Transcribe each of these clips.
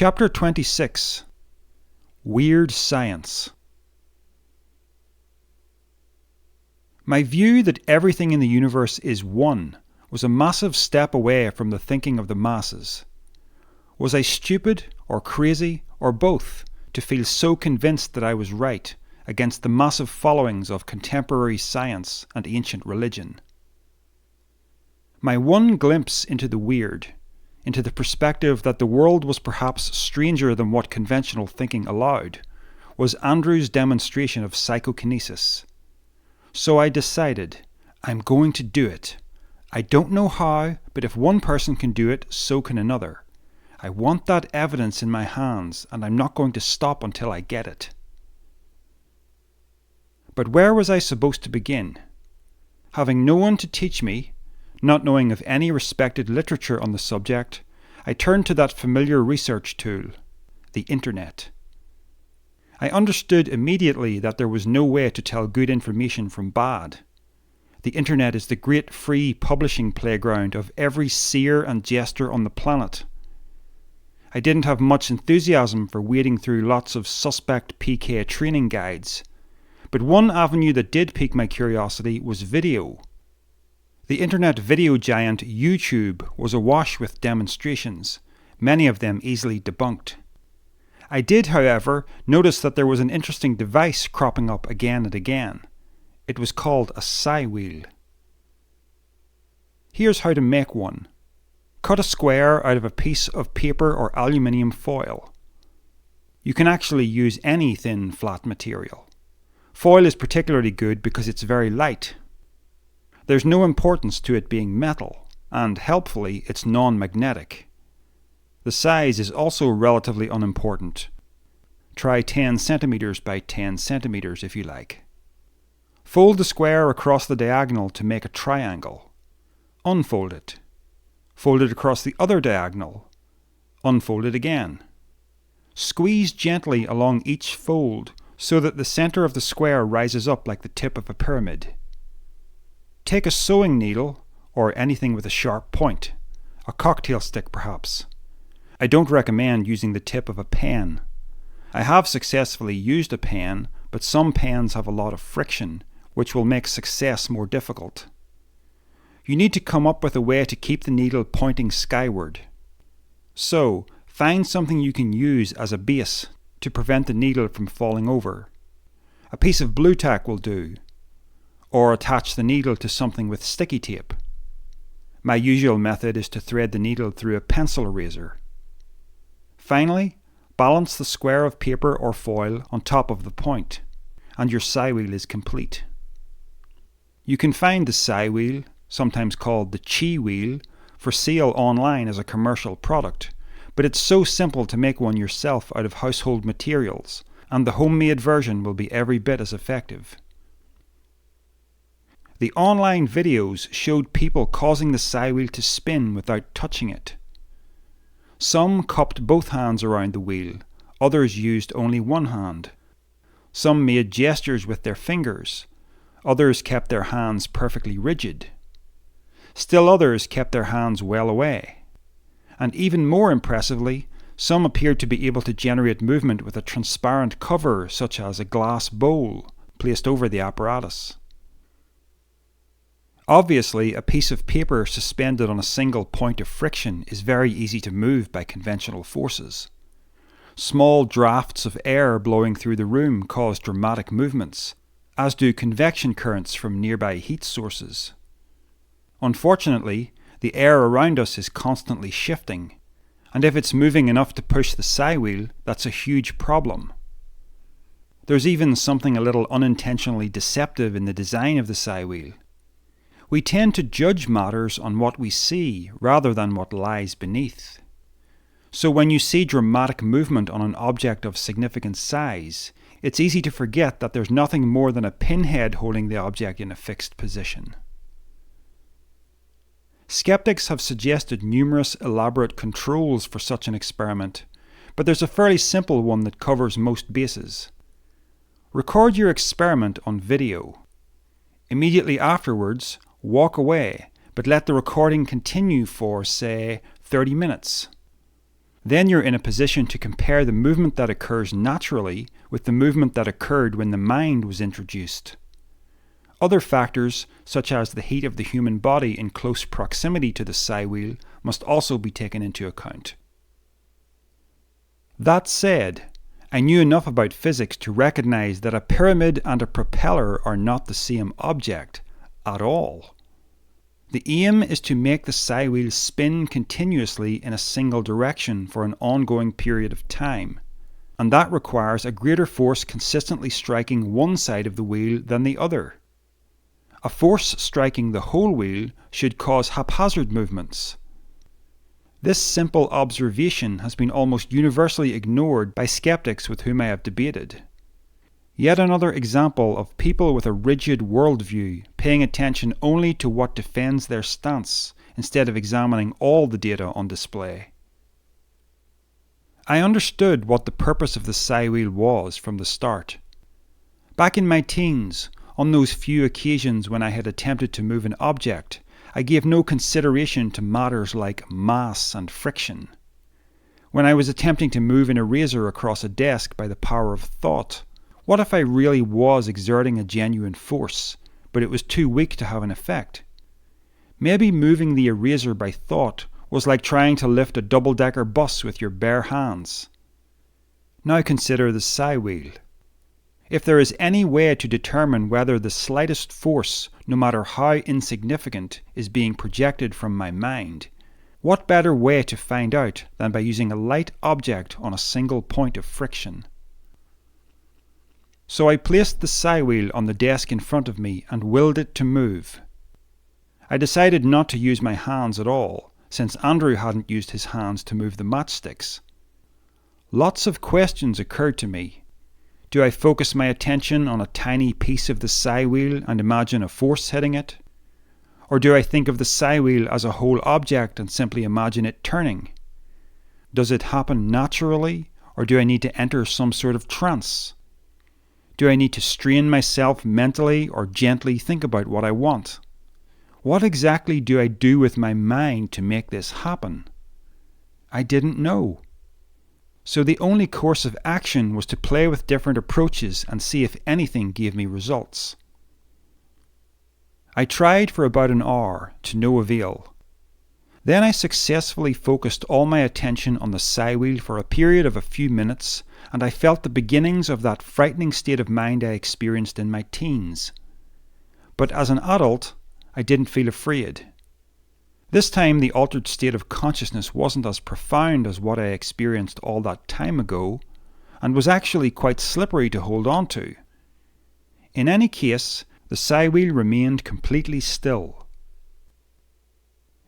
Chapter 26. Weird Science. My view that everything in the universe is one was a massive step away from the thinking of the masses. Was I stupid, or crazy, or both, to feel so convinced that I was right against the massive followings of contemporary science and ancient religion? My one glimpse into the weird, into the perspective that the world was perhaps stranger than what conventional thinking allowed, was Andrew's demonstration of psychokinesis. So I decided, I'm going to do it. I don't know how, but if one person can do it, so can another. I want that evidence in my hands, and I'm not going to stop until I get it. But where was I supposed to begin? Having no one to teach me, not knowing of any respected literature on the subject, I turned to that familiar research tool, the Internet. I understood immediately that there was no way to tell good information from bad. The Internet is the great free publishing playground of every seer and jester on the planet. I didn't have much enthusiasm for wading through lots of suspect PK training guides, but one avenue that did pique my curiosity was video. The internet video giant YouTube was awash with demonstrations, many of them easily debunked. I did, however, notice that there was an interesting device cropping up again and again. It was called a psi wheel. Here's how to make one. Cut a square out of a piece of paper or aluminium foil. You can actually use any thin, flat material. Foil is particularly good because it's very light. There's no importance to it being metal, and helpfully it's non-magnetic. The size is also relatively unimportant. Try 10 centimeters by 10 centimeters if you like. Fold the square across the diagonal to make a triangle. Unfold it. Fold it across the other diagonal. Unfold it again. Squeeze gently along each fold so that the center of the square rises up like the tip of a pyramid. Take a sewing needle, or anything with a sharp point, a cocktail stick perhaps. I don't recommend using the tip of a pen. I have successfully used a pen, but some pens have a lot of friction, which will make success more difficult. You need to come up with a way to keep the needle pointing skyward. So, find something you can use as a base to prevent the needle from falling over. A piece of blue tack will do. Or attach the needle to something with sticky tape. My usual method is to thread the needle through a pencil eraser. Finally, balance the square of paper or foil on top of the point, and your psi wheel is complete. You can find the psi wheel, sometimes called the chi wheel, for sale online as a commercial product, but it's so simple to make one yourself out of household materials, and the homemade version will be every bit as effective. The online videos showed people causing the psi wheel to spin without touching it. Some cupped both hands around the wheel, others used only one hand. Some made gestures with their fingers, others kept their hands perfectly rigid. Still others kept their hands well away. And even more impressively, some appeared to be able to generate movement with a transparent cover such as a glass bowl placed over the apparatus. Obviously, a piece of paper suspended on a single point of friction is very easy to move by conventional forces. Small drafts of air blowing through the room cause dramatic movements, as do convection currents from nearby heat sources. Unfortunately, the air around us is constantly shifting, and if it's moving enough to push the psi wheel, that's a huge problem. There's even something a little unintentionally deceptive in the design of the psi wheel. We tend to judge matters on what we see rather than what lies beneath. So when you see dramatic movement on an object of significant size, it's easy to forget that there's nothing more than a pinhead holding the object in a fixed position. Skeptics have suggested numerous elaborate controls for such an experiment, but there's a fairly simple one that covers most bases. Record your experiment on video. Immediately afterwards, walk away, but let the recording continue for, say, 30 minutes. Then you're in a position to compare the movement that occurs naturally with the movement that occurred when the mind was introduced. Other factors, such as the heat of the human body in close proximity to the psi wheel, must also be taken into account. That said, I knew enough about physics to recognize that a pyramid and a propeller are not the same object at all. The aim is to make the psi wheel spin continuously in a single direction for an ongoing period of time, and that requires a greater force consistently striking one side of the wheel than the other. A force striking the whole wheel should cause haphazard movements. This simple observation has been almost universally ignored by skeptics with whom I have debated. Yet another example of people with a rigid worldview paying attention only to what defends their stance instead of examining all the data on display. I understood what the purpose of the psi wheel was from the start. Back in my teens, on those few occasions when I had attempted to move an object, I gave no consideration to matters like mass and friction. When I was attempting to move an eraser across a desk by the power of thought, what if I really was exerting a genuine force, but it was too weak to have an effect? Maybe moving the eraser by thought was like trying to lift a double-decker bus with your bare hands. Now consider the psi wheel. If there is any way to determine whether the slightest force, no matter how insignificant, is being projected from my mind, what better way to find out than by using a light object on a single point of friction? So I placed the psi wheel on the desk in front of me and willed it to move. I decided not to use my hands at all, since Andrew hadn't used his hands to move the matchsticks. Lots of questions occurred to me. Do I focus my attention on a tiny piece of the psi wheel and imagine a force hitting it? Or do I think of the psi wheel as a whole object and simply imagine it turning? Does it happen naturally, or do I need to enter some sort of trance? Do I need to strain myself mentally or gently think about what I want? What exactly do I do with my mind to make this happen? I didn't know. So the only course of action was to play with different approaches and see if anything gave me results. I tried for about an hour, to no avail. Then I successfully focused all my attention on the psi wheel for a period of a few minutes, and I felt the beginnings of that frightening state of mind I experienced in my teens. But as an adult, I didn't feel afraid. This time the altered state of consciousness wasn't as profound as what I experienced all that time ago, and was actually quite slippery to hold on to. In any case, the psi wheel remained completely still.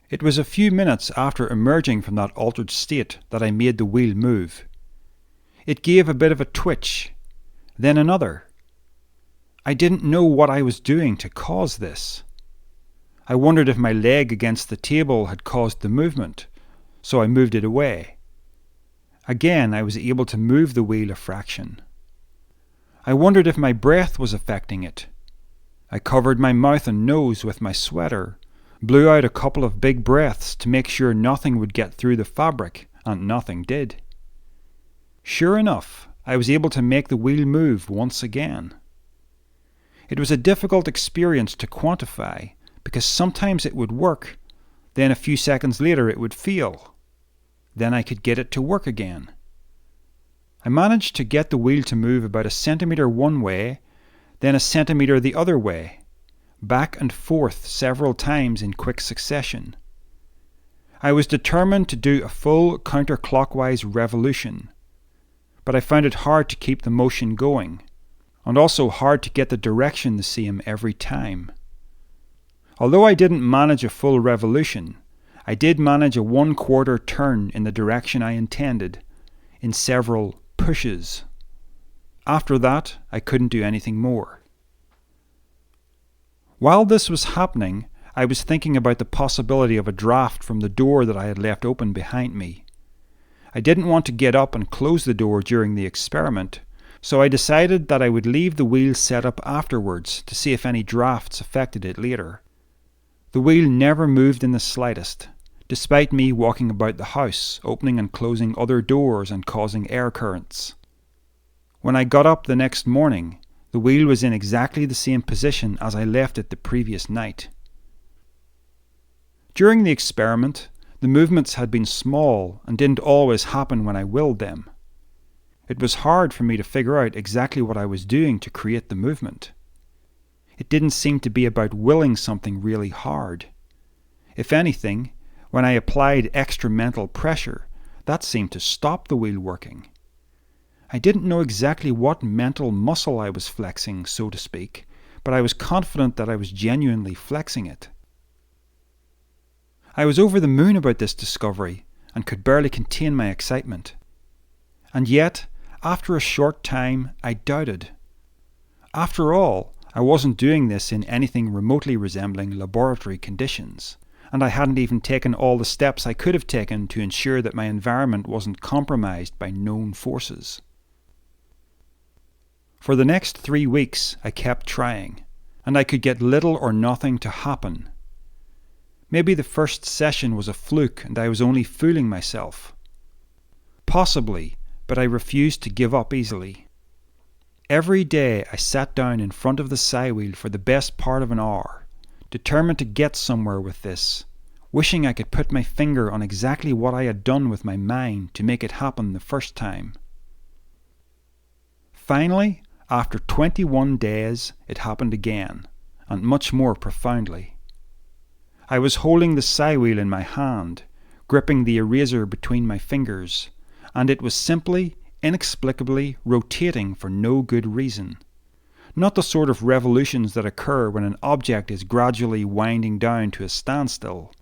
It was a few minutes after emerging from that altered state that I made the wheel move. It gave a bit of a twitch, then another. I didn't know what I was doing to cause this. I wondered if my leg against the table had caused the movement, so I moved it away. Again, I was able to move the wheel a fraction. I wondered if my breath was affecting it. I covered my mouth and nose with my sweater, blew out a couple of big breaths to make sure nothing would get through the fabric, and nothing did. Sure enough, I was able to make the wheel move once again. It was a difficult experience to quantify, because sometimes it would work, then a few seconds later it would fail. Then I could get it to work again. I managed to get the wheel to move about a centimetre one way, then a centimetre the other way, back and forth several times in quick succession. I was determined to do a full counterclockwise revolution, but I found it hard to keep the motion going, and also hard to get the direction the same every time. Although I didn't manage a full revolution, I did manage a 1/4 turn in the direction I intended, in several pushes. After that, I couldn't do anything more. While this was happening, I was thinking about the possibility of a draft from the door that I had left open behind me. I didn't want to get up and close the door during the experiment, so I decided that I would leave the wheel set up afterwards to see if any drafts affected it later. The wheel never moved in the slightest, despite me walking about the house, opening and closing other doors and causing air currents. When I got up the next morning, the wheel was in exactly the same position as I left it the previous night. During the experiment, the movements had been small and didn't always happen when I willed them. It was hard for me to figure out exactly what I was doing to create the movement. It didn't seem to be about willing something really hard. If anything, when I applied extra mental pressure, that seemed to stop the wheel working. I didn't know exactly what mental muscle I was flexing, so to speak, but I was confident that I was genuinely flexing it. I was over the moon about this discovery and could barely contain my excitement. And yet, after a short time, I doubted. After all, I wasn't doing this in anything remotely resembling laboratory conditions, and I hadn't even taken all the steps I could have taken to ensure that my environment wasn't compromised by known forces. For the next 3 weeks, I kept trying, and I could get little or nothing to happen. Maybe the first session was a fluke and I was only fooling myself. Possibly, but I refused to give up easily. Every day I sat down in front of the sigh wheel for the best part of an hour, determined to get somewhere with this, wishing I could put my finger on exactly what I had done with my mind to make it happen the first time. Finally, after 21 days, it happened again, and much more profoundly. I was holding the sigh wheel in my hand, gripping the eraser between my fingers, and it was simply, inexplicably rotating for no good reason. Not the sort of revolutions that occur when an object is gradually winding down to a standstill.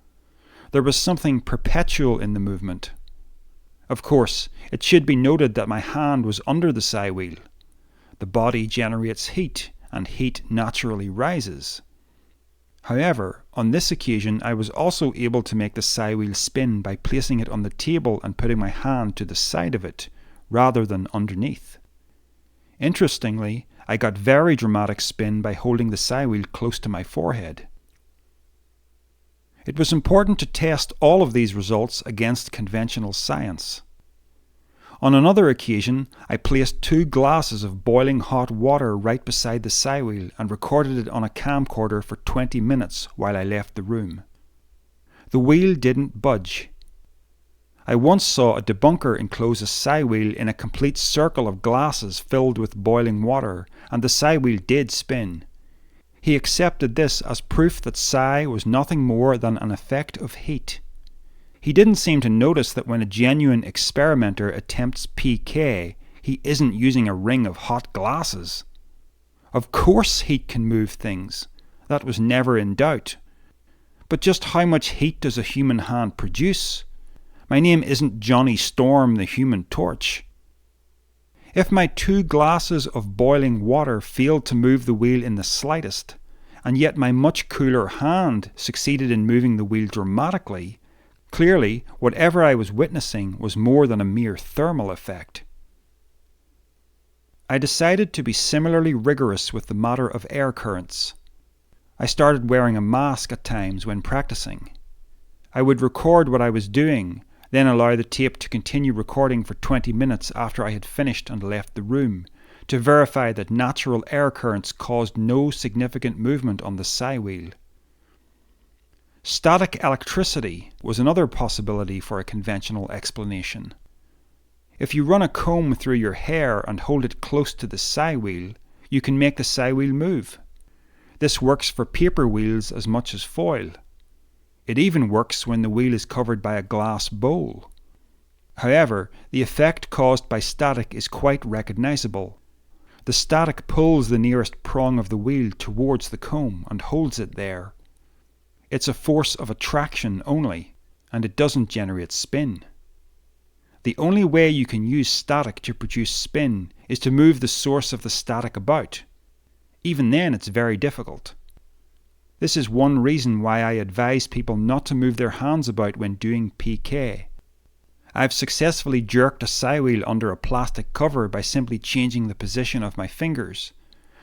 There was something perpetual in the movement. Of course, it should be noted that my hand was under the sigh wheel. The body generates heat, and heat naturally rises. However, on this occasion I was also able to make the sigh wheel spin by placing it on the table and putting my hand to the side of it, rather than underneath. Interestingly, I got very dramatic spin by holding the sigh wheel close to my forehead. It was important to test all of these results against conventional science. On another occasion, I placed 2 glasses of boiling hot water right beside the sigh wheel and recorded it on a camcorder for 20 minutes while I left the room. The wheel didn't budge. I once saw a debunker enclose a sigh wheel in a complete circle of glasses filled with boiling water, and the sigh wheel did spin. He accepted this as proof that sigh was nothing more than an effect of heat. He didn't seem to notice that when a genuine experimenter attempts PK, he isn't using a ring of hot glasses. Of course heat can move things. That was never in doubt. But just how much heat does a human hand produce? My name isn't Johnny Storm the Human Torch. If my 2 glasses of boiling water failed to move the wheel in the slightest, and yet my much cooler hand succeeded in moving the wheel dramatically, clearly, whatever I was witnessing was more than a mere thermal effect. I decided to be similarly rigorous with the matter of air currents. I started wearing a mask at times when practicing. I would record what I was doing, then allow the tape to continue recording for 20 minutes after I had finished and left the room, to verify that natural air currents caused no significant movement on the sigh wheel. Static electricity was another possibility for a conventional explanation. If you run a comb through your hair and hold it close to the sigh wheel, you can make the sigh wheel move. This works for paper wheels as much as foil. It even works when the wheel is covered by a glass bowl. However, the effect caused by static is quite recognizable. The static pulls the nearest prong of the wheel towards the comb and holds it there. It's a force of attraction only, and it doesn't generate spin. The only way you can use static to produce spin is to move the source of the static about. Even then, it's very difficult. This is one reason why I advise people not to move their hands about when doing PK. I've successfully jerked a sigh wheel under a plastic cover by simply changing the position of my fingers,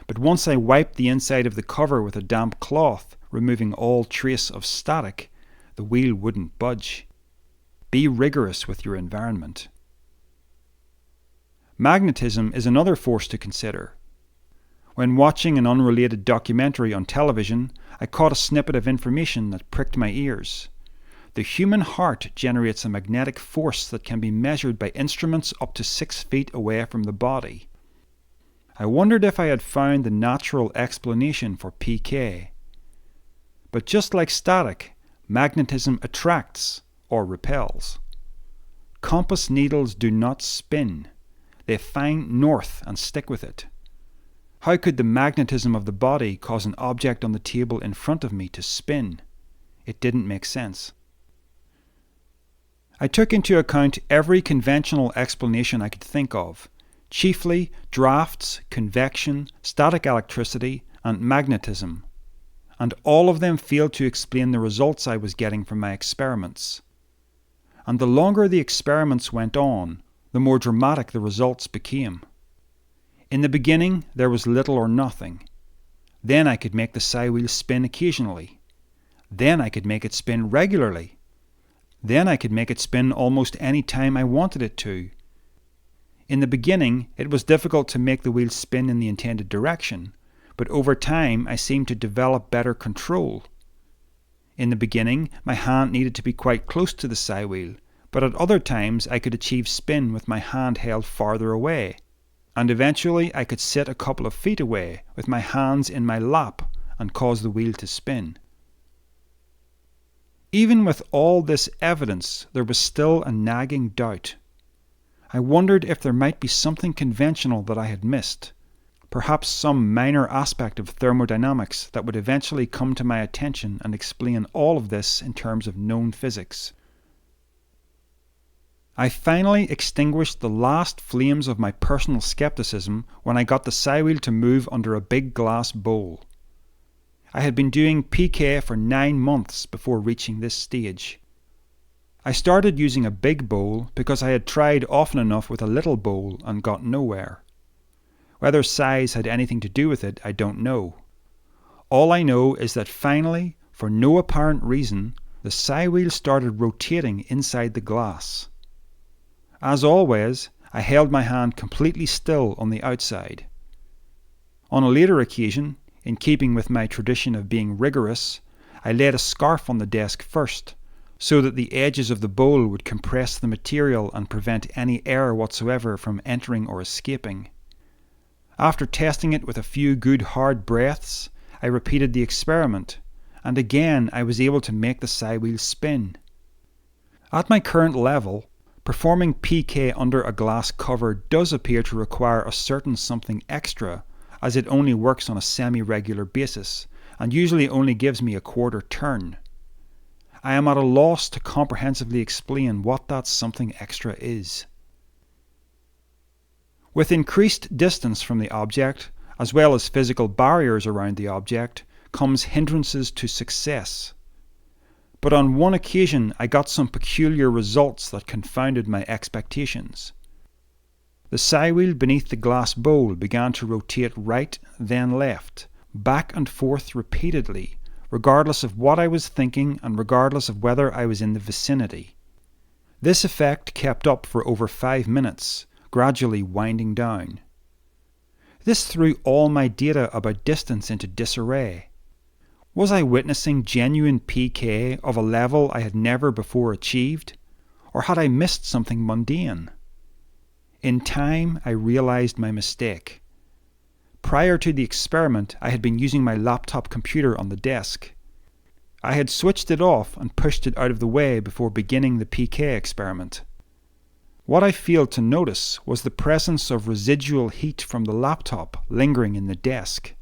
but once I wiped the inside of the cover with a damp cloth, removing all trace of static, the wheel wouldn't budge. Be rigorous with your environment. Magnetism is another force to consider. When watching an unrelated documentary on television, I caught a snippet of information that pricked my ears. The human heart generates a magnetic force that can be measured by instruments up to 6 feet away from the body. I wondered if I had found the natural explanation for PK. But just like static, magnetism attracts or repels. Compass needles do not spin. They find north and stick with it. How could the magnetism of the body cause an object on the table in front of me to spin? It didn't make sense. I took into account every conventional explanation I could think of, chiefly drafts, convection, static electricity, and magnetism, and all of them failed to explain the results I was getting from my experiments. And the longer the experiments went on, the more dramatic the results became. In the beginning, there was little or nothing. Then I could make the psi wheel spin occasionally. Then I could make it spin regularly. Then I could make it spin almost any time I wanted it to. In the beginning, it was difficult to make the wheel spin in the intended direction, but over time I seemed to develop better control. In the beginning, my hand needed to be quite close to the psi wheel, but at other times I could achieve spin with my hand held farther away. And eventually I could sit a couple of feet away with my hands in my lap and cause the wheel to spin. Even with all this evidence, there was still a nagging doubt. I wondered if there might be something conventional that I had missed, perhaps some minor aspect of thermodynamics that would eventually come to my attention and explain all of this in terms of known physics. I finally extinguished the last flames of my personal skepticism when I got the psi wheel to move under a big glass bowl. I had been doing PK for 9 months before reaching this stage. I started using a big bowl because I had tried often enough with a little bowl and got nowhere. Whether size had anything to do with it, I don't know. All I know is that finally, for no apparent reason, the psi wheel started rotating inside the glass. As always, I held my hand completely still on the outside. On a later occasion, in keeping with my tradition of being rigorous, I laid a scarf on the desk first, so that the edges of the bowl would compress the material and prevent any air whatsoever from entering or escaping. After testing it with a few good hard breaths, I repeated the experiment, and again I was able to make the psi wheel spin. At my current level, performing PK under a glass cover does appear to require a certain something extra, as it only works on a semi-regular basis, and usually only gives me a quarter turn. I am at a loss to comprehensively explain what that something extra is. With increased distance from the object, as well as physical barriers around the object, comes hindrances to success. But on one occasion I got some peculiar results that confounded my expectations. The psi wheel beneath the glass bowl began to rotate right, then left, back and forth repeatedly, regardless of what I was thinking and regardless of whether I was in the vicinity. This effect kept up for over 5 minutes, gradually winding down. This threw all my data about distance into disarray. Was I witnessing genuine PK of a level I had never before achieved, or had I missed something mundane? In time, I realized my mistake. Prior to the experiment, I had been using my laptop computer on the desk. I had switched it off and pushed it out of the way before beginning the PK experiment. What I failed to notice was the presence of residual heat from the laptop lingering in the desk.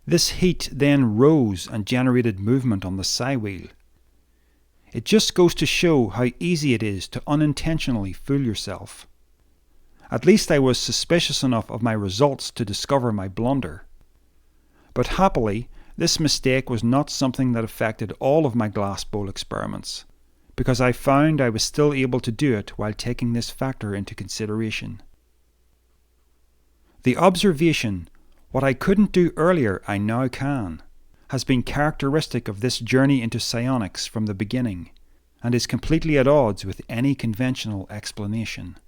This heat then rose and generated movement on the psi wheel. It just goes to show how easy it is to unintentionally fool yourself. At least I was suspicious enough of my results to discover my blunder. But happily, this mistake was not something that affected all of my glass bowl experiments, because I found I was still able to do it while taking this factor into consideration. The observation, "what I couldn't do earlier I now can," has been characteristic of this journey into psionics from the beginning, and is completely at odds with any conventional explanation.